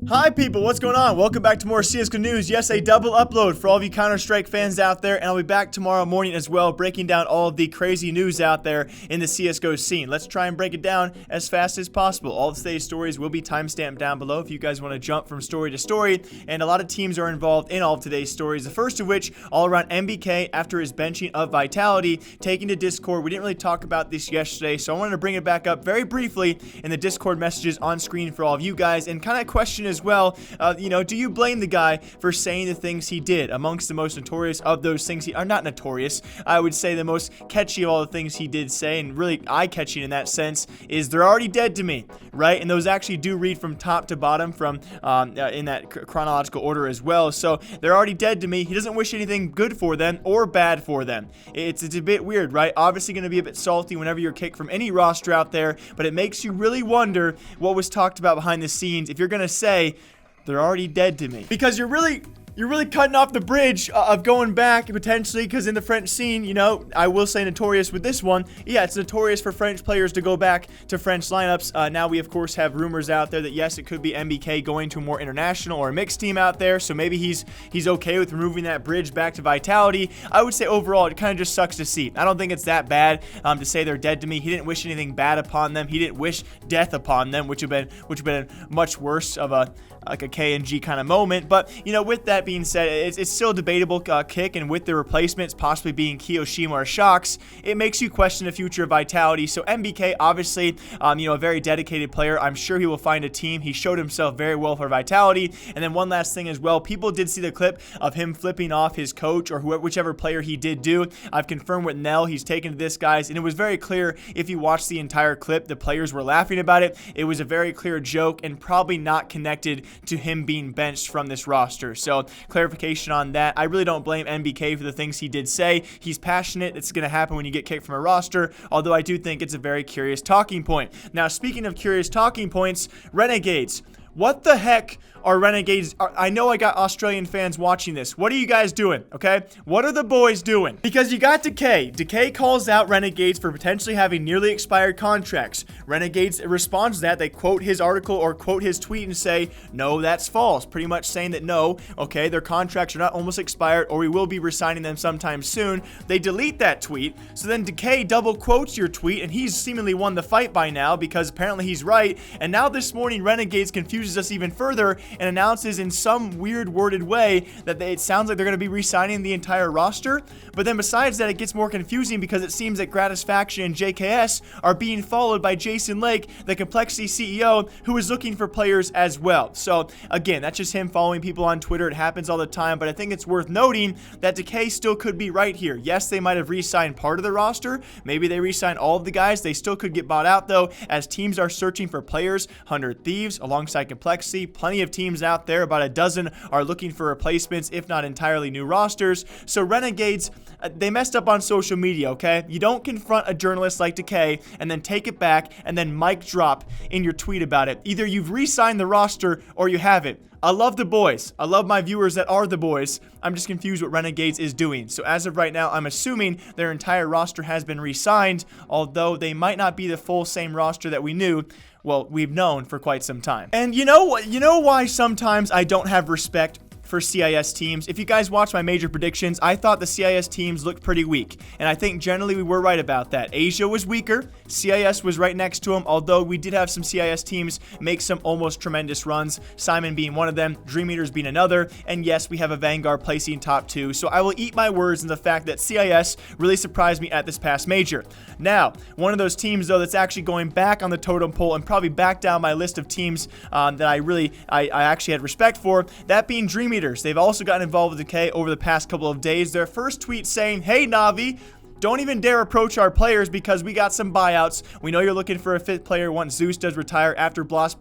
Hi people, what's going on? Welcome back to more CSGO news. Yes, a double upload for all of you Counter-Strike fans out there, and I'll be back tomorrow morning as well, breaking down all of the crazy news out there in the CSGO scene. Let's try and break it down as fast as possible. All of today's stories will be timestamped down below if you guys want to jump from story to story, and a lot of teams are involved in all of today's stories. The first of which, all around NBK after his benching of Vitality, taking to Discord. We didn't really talk about this yesterday, so I wanted to bring it back up very briefly in the Discord messages on screen for all of you guys, and kind of question as well, do you blame the guy for saying the things he did? Amongst the most notorious of those things he are not notorious, I would say the most catchy of all the things he did say, and really eye-catching in that sense, is they're already dead to me, right? And those actually do read from top to bottom from in that chronological order as well. So they're already dead to me. He doesn't wish anything good for them or bad for them. It's a bit weird, right? Obviously going to be a bit salty whenever you're kicked from any roster out there, but it makes you really wonder what was talked about behind the scenes if you're going to say they're already dead to me. Because you're really cutting off the bridge of going back potentially, because in the French scene, you know, I will say notorious with this one. Yeah, it's notorious for French players to go back to French lineups. Now we of course have rumors out there that yes, it could be NBK going to a more international or a mixed team out there. So maybe he's okay with removing that bridge back to Vitality. I would say overall it kind of just sucks to see. I don't think it's that bad to say they're dead to me. He didn't wish anything bad upon them. He didn't wish death upon them, which would have been much worse of a KNG kind of moment. But you know, with that being said, it's still a debatable kick, and with the replacements possibly being Kiyoshima or Shox, it makes you question the future of Vitality. So NBK, obviously, a very dedicated player. I'm sure he will find a team. He showed himself very well for Vitality. And then one last thing as well, people did see the clip of him flipping off his coach or whichever player he did do. I've confirmed with Nell, he's taken to this, guys, and it was very clear if you watched the entire clip, the players were laughing about it. It was a very clear joke and probably not connected to him being benched from this roster. So clarification on that. I really don't blame NBK for the things he did say. He's passionate. It's going to happen when you get kicked from a roster, although I do think it's a very curious talking point. Now, speaking of curious talking points, Renegades. What the heck are Renegades? I know I got Australian fans watching this. What are you guys doing, okay? What are the boys doing? Because you got Decay. Decay calls out Renegades for potentially having nearly expired contracts. Renegades responds to that. They quote his article or quote his tweet and say, no, that's false. Pretty much saying that no, okay, their contracts are not almost expired, or we will be resigning them sometime soon. They delete that tweet. So then Decay double quotes your tweet, and he's seemingly won the fight by now because apparently he's right. And now this morning, Renegades confuses us even further and announces in some weird worded way that it sounds like they're going to be re-signing the entire roster. But then besides that, it gets more confusing because it seems that Gratisfaction and JKS are being followed by Jason Lake, the Complexity CEO, who is looking for players as well. So again, that's just him following people on Twitter. It happens all the time, but I think it's worth noting that Decay still could be right here. Yes, they might have re-signed part of the roster. Maybe they re-signed all of the guys. They still could get bought out though, as teams are searching for players. 100 Thieves alongside Complexity. Plenty of teams out there, about a dozen, are looking for replacements, if not entirely new rosters. So Renegades, they messed up on social media, okay? You don't confront a journalist like Decay and then take it back and then mic drop in your tweet about it. Either you've re-signed the roster or you haven't. I love the boys. I love my viewers that are the boys. I'm just confused what Renegades is doing. So as of right now, I'm assuming their entire roster has been re-signed, although they might not be the full same roster that we knew. Well, we've known for quite some time. And you know what? You know why sometimes I don't have respect for CIS teams? If you guys watch my major predictions, I thought the CIS teams looked pretty weak, and I think generally we were right about that. Asia was weaker, CIS was right next to them, although we did have some CIS teams make some almost tremendous runs, Simon being one of them, DreamEaters being another, and yes, we have Avangar placing top 2, so I will eat my words in the fact that CIS really surprised me at this past major. Now, one of those teams though that's actually going back on the totem pole and probably back down my list of teams that I actually had respect for, that being DreamEaters. They've also gotten involved with Decay over the past couple of days. Their first tweet saying, hey Navi, don't even dare approach our players because we got some buyouts. We know you're looking for a fifth player once Zeus does retire after Blast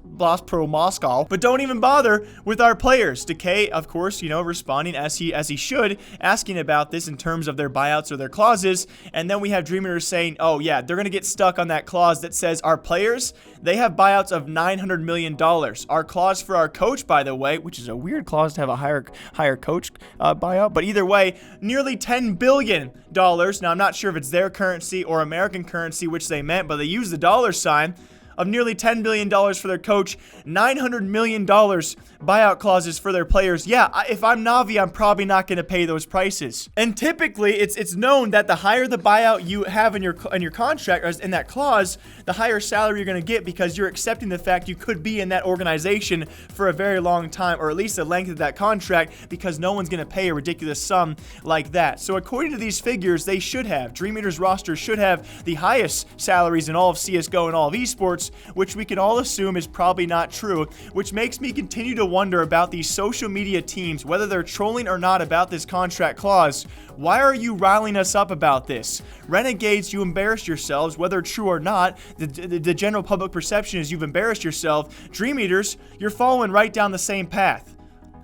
Pro Moscow, but don't even bother with our players. Decay, of course, responding as he should, asking about this in terms of their buyouts or their clauses. And then we have DreamEaters saying, oh yeah, they're going to get stuck on that clause that says our players, they have buyouts of $900 million. Our clause for our coach, by the way, which is a weird clause to have a higher coach buyout, but either way, nearly $10 billion. Now, I'm not sure if it's their currency or American currency, which they meant, but they use the dollar sign. of nearly $10 billion for their coach, $900 million buyout clauses for their players. Yeah, if I'm Navi, I'm probably not going to pay those prices. And typically, it's known that the higher the buyout you have in your contract, or in that clause, the higher salary you're going to get, because you're accepting the fact you could be in that organization for a very long time, or at least the length of that contract, because no one's going to pay a ridiculous sum like that. So according to these figures, DreamEaters roster should have the highest salaries in all of CSGO and all of esports, which we can all assume is probably not true, which makes me continue to wonder about these social media teams, whether they're trolling or not about this contract clause. Why are you riling us up about this? Renegades, you embarrassed yourselves, whether true or not. The general public perception is you've embarrassed yourself. DreamEaters, you're following right down the same path.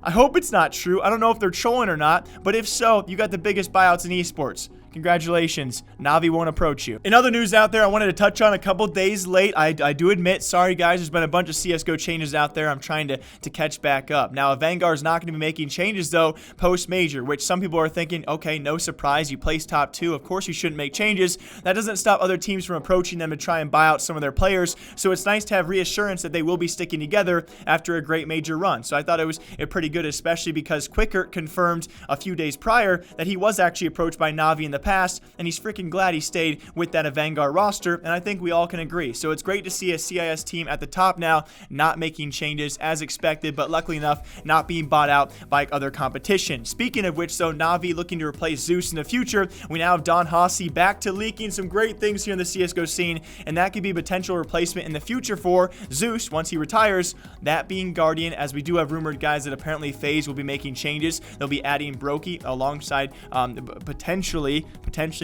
I hope it's not true. I don't know if they're trolling or not, but if so, you got the biggest buyouts in esports. Congratulations. Navi won't approach you. In other news out there, I wanted to touch on a couple days late. I do admit, sorry guys, there's been a bunch of CSGO changes out there. I'm trying to catch back up. Now, Avangar is not going to be making changes, though, post-major, which some people are thinking, okay, no surprise. You placed top 2. Of course, you shouldn't make changes. That doesn't stop other teams from approaching them to try and buy out some of their players. So it's nice to have reassurance that they will be sticking together after a great major run. So I thought it was pretty good, especially because Quickert confirmed a few days prior that he was actually approached by Navi in the past, and he's freaking glad he stayed with that Avangar roster, and I think we all can agree. So it's great to see a CIS team at the top now, not making changes as expected, but luckily enough, not being bought out by other competition. Speaking of which, though, Navi looking to replace Zeus in the future, we now have Don Hossie back to leaking some great things here in the CSGO scene, and that could be a potential replacement in the future for Zeus once he retires, that being Guardian, as we do have rumored guys that apparently FaZe will be making changes. They'll be adding Brokey alongside potentially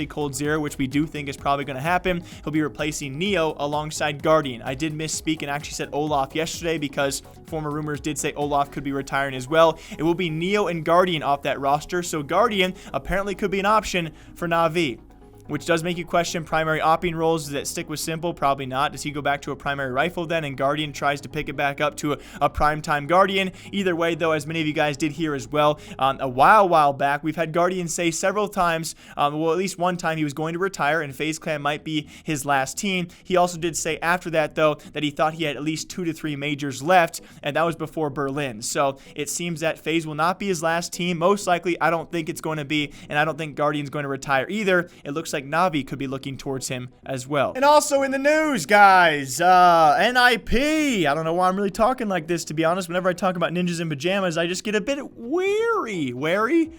Cold Zero, which we do think is probably going to happen. He'll be replacing Neo alongside Guardian. I did misspeak and actually said Olaf yesterday, because former rumors did say Olaf could be retiring as well. It will be Neo and Guardian off that roster, so Guardian apparently could be an option for Navi, which does make you question primary opping roles. Does that stick with Simple? Probably not. Does he go back to a primary rifle then, and Guardian tries to pick it back up to a primetime Guardian? Either way, though, as many of you guys did hear as well, a while back, we've had Guardian say several times, well, at least one time, he was going to retire, and FaZe Clan might be his last team. He also did say after that, though, that he thought he had at least 2 to 3 majors left, and that was before Berlin. So it seems that FaZe will not be his last team. Most likely, I don't think it's going to be, and I don't think Guardian's going to retire either. It looks like Navi could be looking towards him as well. And also in the news, guys, NIP. I don't know why I'm really talking like this, to be honest. Whenever I talk about ninjas in pajamas, I just get a bit wary.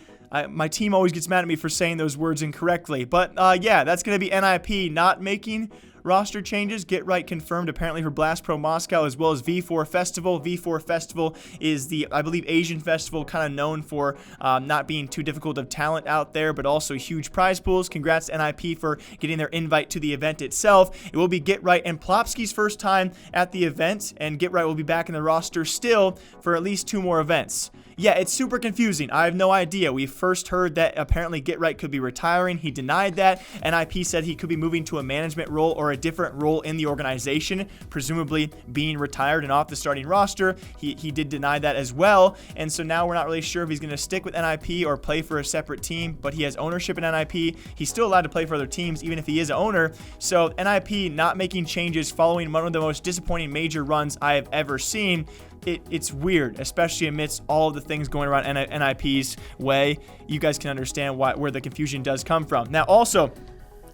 My team always gets mad at me for saying those words incorrectly. But yeah, that's going to be NIP not making roster changes. Get Right confirmed apparently for Blast Pro Moscow, as well as V4 Festival. V4 Festival is the, I believe, Asian festival kind of known for not being too difficult of talent out there, but also huge prize pools. Congrats to NIP for getting their invite to the event itself. It will be Get Right and Plopsky's first time at the event, and Get Right will be back in the roster still for at least 2 more events. Yeah, it's super confusing. I have no idea. We first heard that apparently Get Right could be retiring. He denied that. NIP said he could be moving to a management role or a different role in the organization, presumably being retired and off the starting roster. He did deny that as well. And so now we're not really sure if he's going to stick with NIP or play for a separate team, but he has ownership in NIP. He's still allowed to play for other teams, even if he is an owner. So NIP not making changes following one of the most disappointing major runs I have ever seen. It's weird, especially amidst all of the things going around NIP's way. You guys can understand where the confusion does come from. Now, also,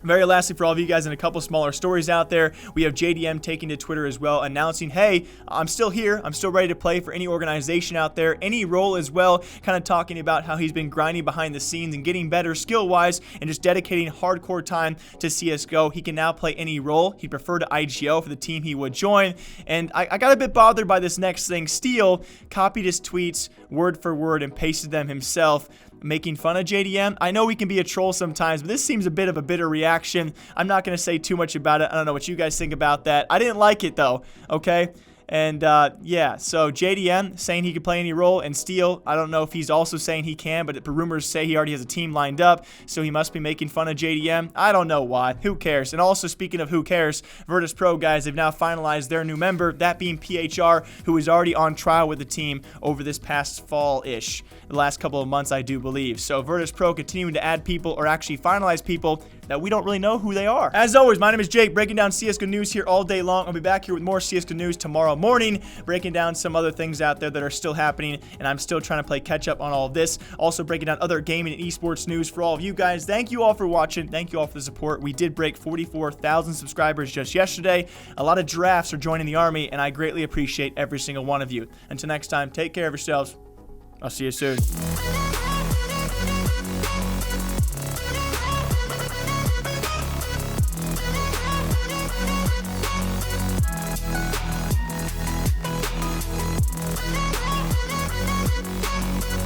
very lastly, for all of you guys, and a couple smaller stories out there, we have JDM taking to Twitter as well, announcing, hey, I'm still here. I'm still ready to play for any organization out there, any role as well, kind of talking about how he's been grinding behind the scenes and getting better skill-wise and just dedicating hardcore time to CSGO. He can now play any role. He'd prefer to IGO for the team he would join. And I got a bit bothered by this next thing. Steele copied his tweets word for word and pasted them himself, making fun of JDM. I know we can be a troll sometimes, but this seems a bit of a bitter reaction. I'm not going to say too much about it. I don't know what you guys think about that. I didn't like it, though, okay? And, yeah, so JDM saying he could play any role, and Steele, I don't know if he's also saying he can, but the rumors say he already has a team lined up, so he must be making fun of JDM. I don't know why. Who cares? And also, speaking of who cares, Virtus Pro, guys, they've now finalized their new member, that being PHR, who is already on trial with the team over this past fall-ish, the last couple of months, I do believe. So Virtus Pro continuing to add people, or actually finalize people. that we don't really know who they are. As always, my name is Jake, breaking down CSGO news here all day long. I'll be back here with more CSGO news tomorrow morning, breaking down some other things out there that are still happening, and I'm still trying to play catch up on all of this. Also breaking down other gaming and esports news for all of you guys. Thank you all for watching. Thank you all for the support. We did break 44,000 subscribers just yesterday. A lot of drafts are joining the army, and I greatly appreciate every single one of you. Until next time, take care of yourselves. I'll see you soon.